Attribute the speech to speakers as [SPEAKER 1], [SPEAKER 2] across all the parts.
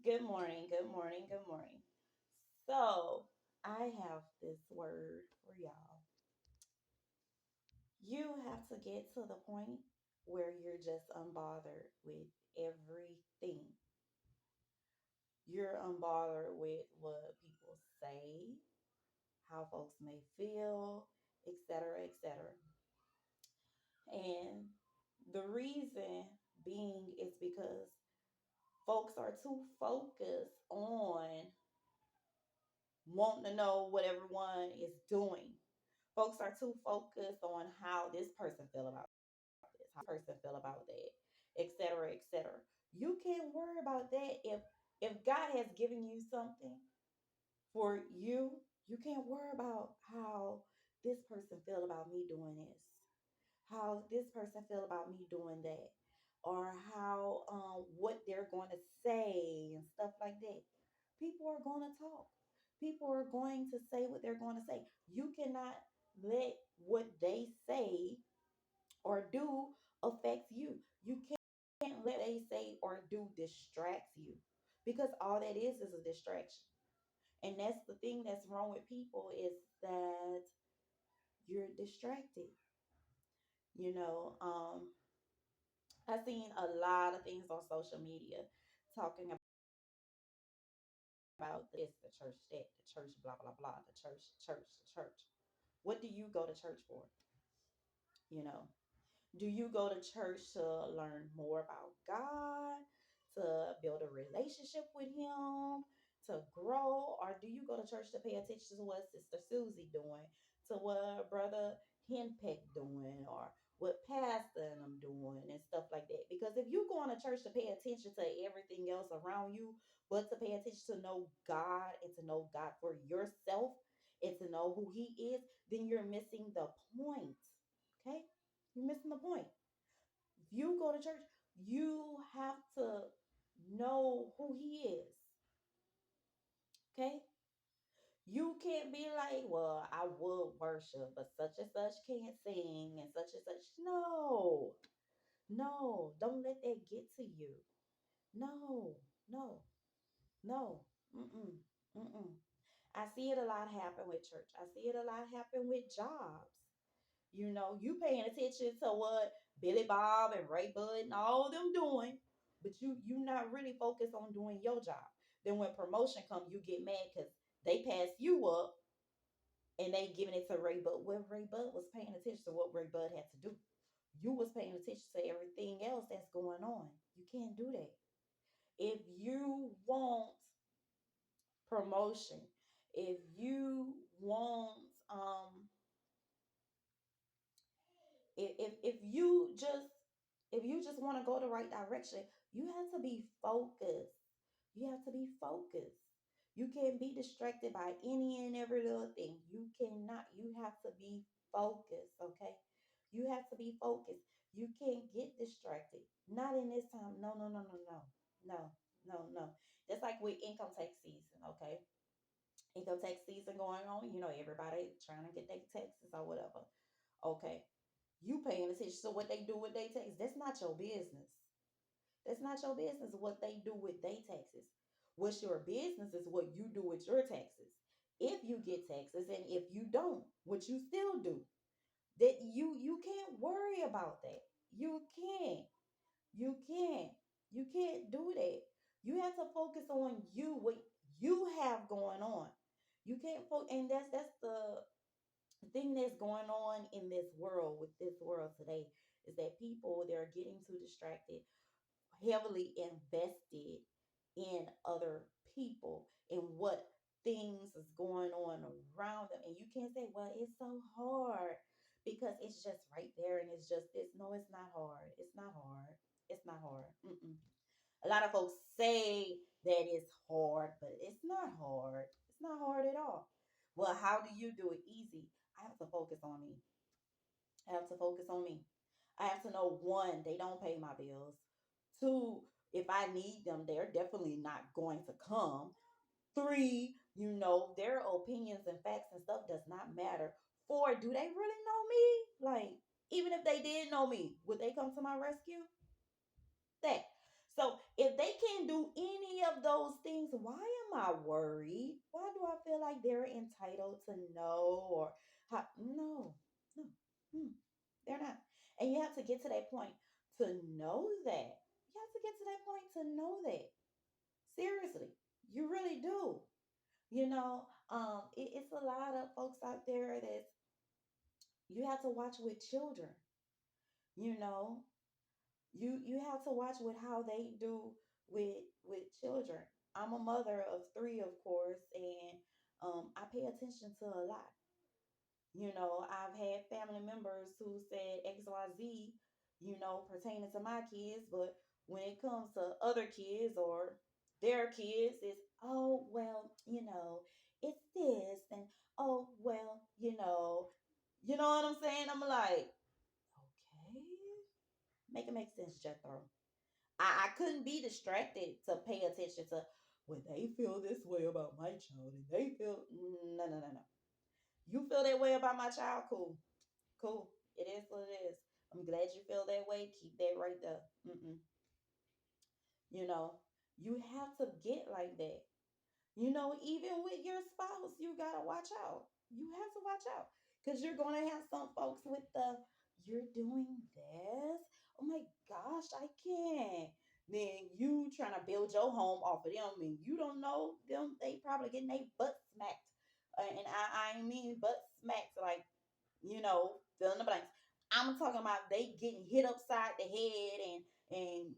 [SPEAKER 1] Good morning, good morning, good morning. So, I have this word for y'all. You have to get to the point where you're just unbothered with everything. You're unbothered with what people say, how folks may feel, etc., etc. And the reason being is because folks are too focused on wanting to know what everyone is doing. Folks are too focused on how this person feel about this, how this person feel about that, etc., etc. You can't worry about that if God has given you something for you. You can't worry about how this person feel about me doing this, how this person feel about me doing that, or how what they're going to say and stuff like that. People are going to talk. People are going to say what they're going to say. You cannot let what they say or do affects you. You can't let they say or do distracts you, because all that is a distraction. And that's the thing that's wrong with people, is that you're distracted. You know, I've seen a lot of things on social media talking about this, the church that, the church blah blah blah, the church. What do you go to church for? You know, do you go to church to learn more about God, to build a relationship with Him, to grow? Or do you go to church to pay attention to what Sister Susie doing, to what Brother Henpeck doing, or what Pastor and them doing, and stuff like that? Because if you go to church to pay attention to everything else around you, but to pay attention to know God and to know God for yourself and to know who He is, then you're missing the point. Okay? You're missing the point. If you go to church, you have to know who He is. Okay? You can't be like, well, I would worship, but such and such can't sing and such. No, no, don't let that get to you. No, no, no. Mm-mm, mm-mm. I see it a lot happen with church. I see it a lot happen with jobs. You paying attention to what Billy Bob and Ray Bud and all them doing, but you not really focused on doing your job. Then when promotion come, you get mad because they pass you up and they giving it to Ray Bud. Well, Ray Bud was paying attention to what Ray Bud had to do. You was paying attention to everything else that's going on. You can't do that. If you want promotion, if you want if you just want to go the right direction, you have to be focused. You have to be focused. You can't be distracted by any and every little thing. You cannot. You have to be focused, okay? You have to be focused. You can't get distracted. Not in this time. No, no, no, no, no. No, no, no. That's like with income tax season, okay? Income tax season going on, everybody trying to get their taxes or whatever. Okay. You paying attention to what they do with their taxes. That's not your business. That's not your business what they do with their taxes. What's your business is what you do with your taxes. If you get taxes and if you don't, what you still do. That you can't worry about that. You can't. You can't. You can't do that. You have to focus on what you have going on. You can't focus, and that's the thing that's going on in this world, with this world today, is that people, they're getting too distracted, heavily invested in other people and what things is going on around them. And you can't say, well, it's so hard because it's just right there and it's just this. No, it's not hard. It's not hard. It's not hard. Mm-mm. A lot of folks say that it's hard, but it's not hard. It's not hard at all. Well, how do you do it? Easy. I have to focus on me. I have to focus on me. I have to know, one, they don't pay my bills. Two, if I need them, they're definitely not going to come. Three, their opinions and facts and stuff does not matter. Four, do they really know me? Like, even if they did know me, would they come to my rescue? That. So if they can't do any of those why am I worried? Why do I feel like they're entitled to know or how? No, no, mm, they're not. And you have to get to that point to know that. You have to get to that point to know that. Seriously, you really do. It's a lot of folks out there that you have to watch with children. You know, you have to watch with how they do with children. I'm a mother of three, of course, and I pay attention to a lot. I've had family members who said XYZ, pertaining to my kids, but when it comes to other kids or their kids, it's, oh, well, it's this, and oh, well, you know what I'm saying? I'm like, okay, make it make sense, Jethro. I couldn't be distracted to pay attention to when they feel this way about my child and they feel no, no, no, no. You feel that way about my child? Cool. Cool. It is what it is. I'm glad you feel that way. Keep that right there. Mm-mm. You know, you have to get like that. Even with your spouse, you gotta watch out. You have to watch out because you're gonna have some folks with the you're doing this. Oh my gosh, I can't. Then you trying to build your home off of them, and you don't know them. They probably getting their butt smacked, and I mean butt smacked like fill in the blanks. I'm talking about they getting hit upside the head and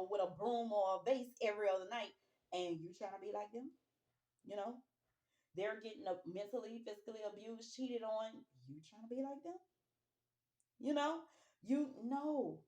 [SPEAKER 1] with a broom or a vase every other night, and you trying to be like them. You know, they're getting mentally, physically abused, cheated on. You trying to be like them? You know, no,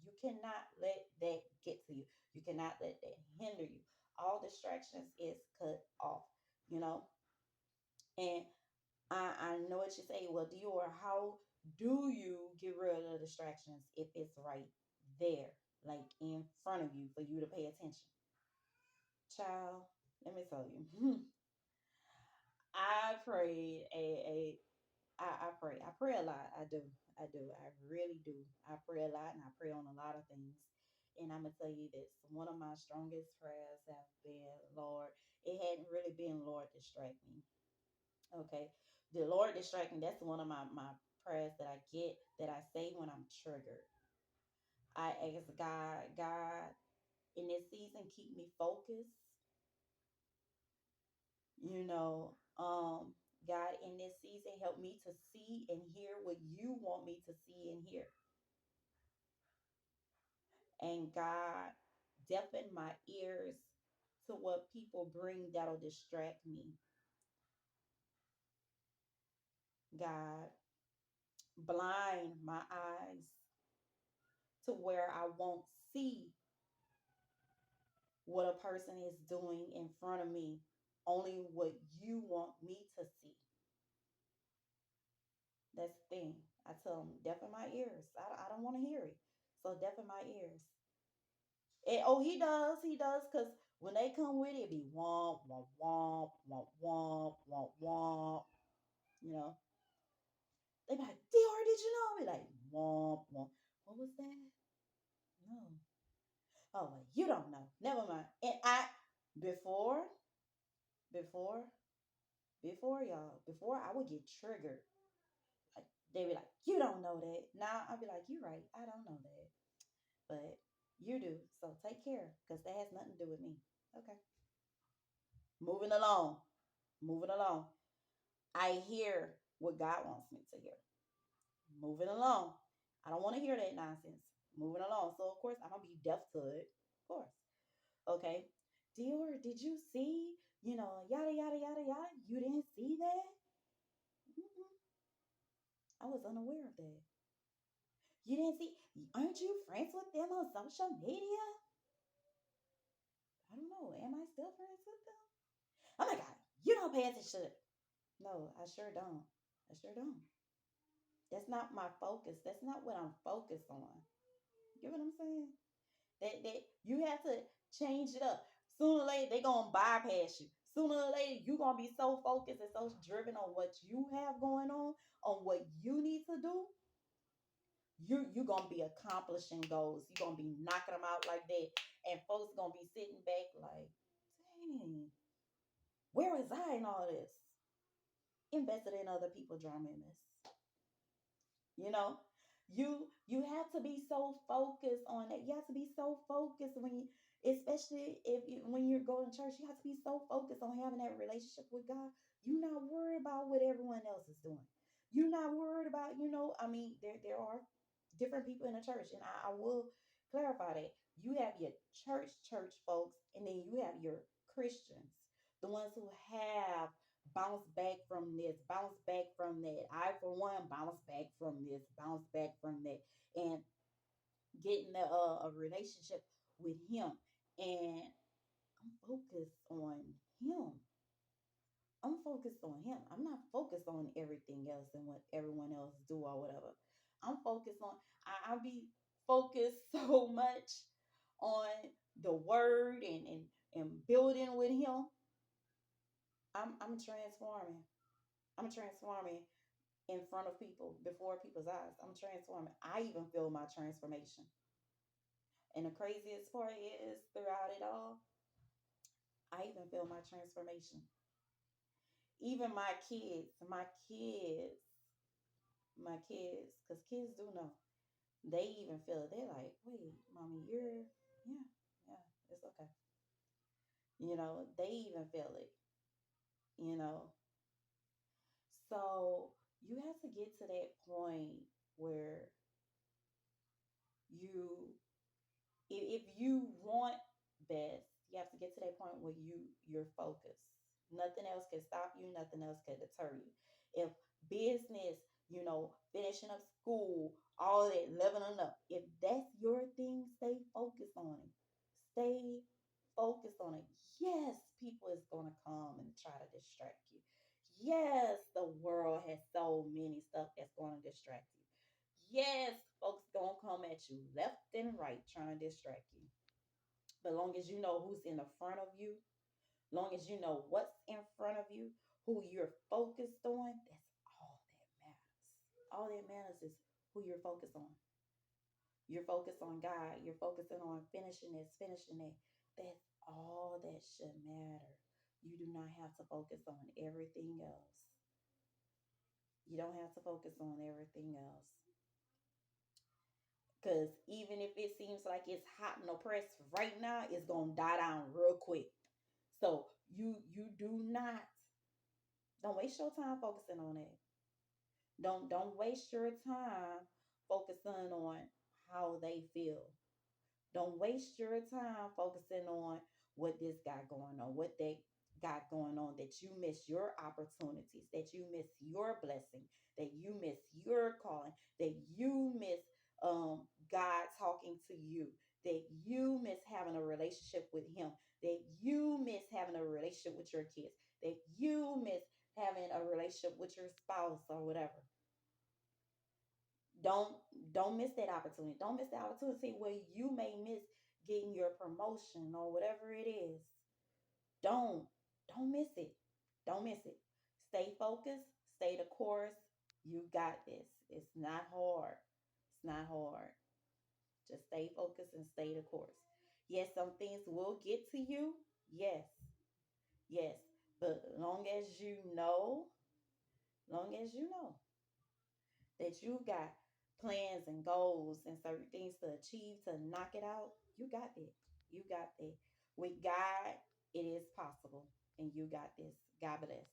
[SPEAKER 1] you cannot let that get to you. You cannot let that hinder you. All distractions is cut off. You know, and I know what you say. Well, Dior, how do you get rid of the distractions if it's right there, like in front of you, for you to pay attention? Child, let me tell you. I prayed I pray. I pray a lot. I do. I do. I really do. I pray a lot and I pray on a lot of things. And I'm gonna tell you this. One of my strongest prayers have been, Lord, it hadn't really been Lord distract me. Okay. The Lord distract me. That's one of my prayers that I get that I say when I'm triggered. I ask God, in this season, keep me focused. You know, God, in this season, help me to see and hear what you want me to see and hear. And God, deafen my ears to what people bring that'll distract me. God, blind my eyes to where I won't see what a person is doing in front of me, only what you want me to see. That's the thing. I tell them, deafen my ears. I don't want to hear it. So deafen my ears. And, oh, he does, because when they come with it, be womp, womp, womp, womp, womp, womp, womp. You know, they be like, Dior, did you know? Be like, womp, womp. What was that? No. Oh, well, you don't know. Never mind. And before, before, before I would get triggered. Like, they be like, you don't know that. Now I'll be like, you're right. I don't know that. But you do. So take care because that has nothing to do with me. Okay. Moving along. Moving along. I hear what God wants me to hear. Moving along. I don't want to hear that nonsense. Moving along. So, of course, I'm going to be deaf to it. Of course. Okay. Dior, did you see, yada, yada, yada, yada? You didn't see that? Mm-mm. I was unaware of that. You didn't see? Aren't you friends with them on social media? I don't know. Am I still friends with them? Oh my God. You don't pay attention. No, I sure don't. I sure don't. That's not my focus. That's not what I'm focused on. You know what I'm saying? That you have to change it up. Sooner or later, they gonna bypass you. Sooner or later, you gonna be so focused and so driven on what you have going on what you need to do. You gonna be accomplishing goals. You gonna be knocking them out like that, and folks gonna be sitting back like, dang, where was I in all this? Invested in other people drama in this. You know, you have to be so focused on that. You have to be so focused when you, especially if you, when you're going to church, you have to be so focused on having that relationship with God. You're not worried about what everyone else is doing. You're not worried about, I mean, there are different people in the church, and I will clarify that. You have your church folks, and then you have your Christians, the ones who have bounce back from this, bounce back from that. I, for one, bounce back from this, bounce back from that, and getting a relationship with Him. And I'm focused on Him. I'm focused on Him. I'm not focused on everything else and what everyone else do or whatever. I'm focused on. I be focused so much on the Word and building with Him. I'm transforming. I'm transforming in front of people, before people's eyes. I'm transforming. I even feel my transformation. And the craziest part is, throughout it all, I even feel my transformation. Even my kids, because kids do know. They even feel it. They're like, wait, mommy, yeah, yeah, it's okay. They even feel it, you know. So you have to get to that point where you if you want best, you have to get to that point where you're focused. Nothing else can stop you. Nothing else can deter you. If business, finishing up school, all that, leveling up, if that's your thing, stay focused on it. Stay focused on it. Yes, people is gonna come and try to distract you. Yes, the world has so many stuff that's going to distract you. Yes, folks gonna come at you left and right trying to distract you. But long as you know who's in the front of you, long as you know what's in front of you, who you're focused on, that's all that matters. All that matters is who you're focused on. You're focused on God. You're focusing on finishing this, finishing that. That's all that should matter. You do not have to focus on everything else. You don't have to focus on everything else. Because even if it seems like it's hot and oppressed right now, it's gonna die down real quick. So you do not, don't waste your time focusing on it. Don't waste your time focusing on how they feel. Don't waste your time focusing on what this got going on, what they got going on, that you miss your opportunities, that you miss your blessing, that you miss your calling, that you miss God talking to you, that you miss having a relationship with Him, that you miss having a relationship with your kids, that you miss having a relationship with your spouse or whatever. Don't don't miss that opportunity. Don't miss the opportunity where you may miss getting your promotion or whatever it is. Don't don't miss it. Don't miss it. Stay focused, stay the course. You got this. It's not hard. It's not hard. Just stay focused and stay the course. Yes, some things will get to you. Yes. Yes. But long as you know that you got plans and goals and certain things to achieve to knock it out, you got it. You got it. With God, it is possible. And you got this. God bless.